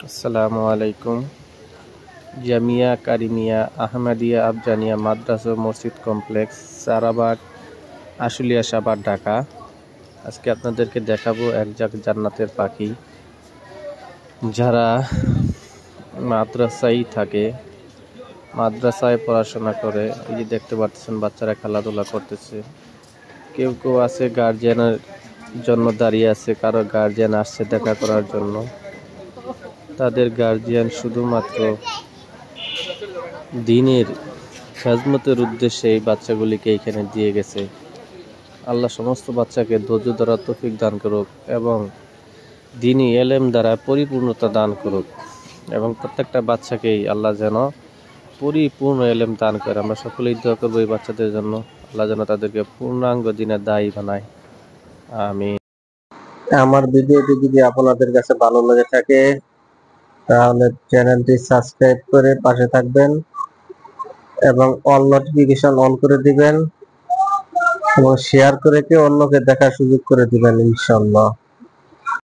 আসসালামু আলাইকুম। জামিয়া কারিমিয়া আহমদিয়া আফজানিয়া মাদ্রাসা মসজিদ কমপ্লেক্স, সারাবাগ, আশুলিয়া, সাভার, ঢাকা। আজকে আপনাদেরকে দেখাবো এক জান্নাতের পাখি। যারা মাদ্রাসায় থাকে, মাদ্রাসায় পড়াশোনা করে, এই যে দেখতে পাচ্ছেন বাচ্চারা খেলাধুলা করতেছে। কেউ কেউ আছে গার্জিয়ানের জন্য দাঁড়িয়ে আছে, কারো গার্জিয়ান আসছে দেখা করার জন্য। তাদের গার্জিয়ান শুধুমাত্র দ্বীনের খেজমতের উদ্দেশ্যে এই বাচ্চাগুলিকে এখানে দিয়ে গেছে। আল্লাহ সমস্ত বাচ্চাকে ধৈর্য ধরার তৌফিক দান করুক এবং দ্বীনি এলেম দ্বারা পরিপূর্ণতা দান করুক, এবং প্রত্যেকটা বাচ্চাকেই আল্লাহ যেন পরিপূর্ণ এলেম দান করে। আমরা সকলেই দোয়া করবো এই বাচ্চাদের জন্য, আল্লাহ যেন তাদেরকে পূর্ণাঙ্গ দ্বীনের দায়ী বানায়। আমিন। আমার ভিডিওটি যদি আপনাদের কাছে ভালো লেগে থাকে তাহলে চ্যানেলটি সাবস্ক্রাইব করে পাশে থাকবেন এবং অল নোটিফিকেশন অন করে দিবেন এবং শেয়ার করে অন্যকে দেখার সুযোগ করে দিবেন ইনশাআল্লাহ।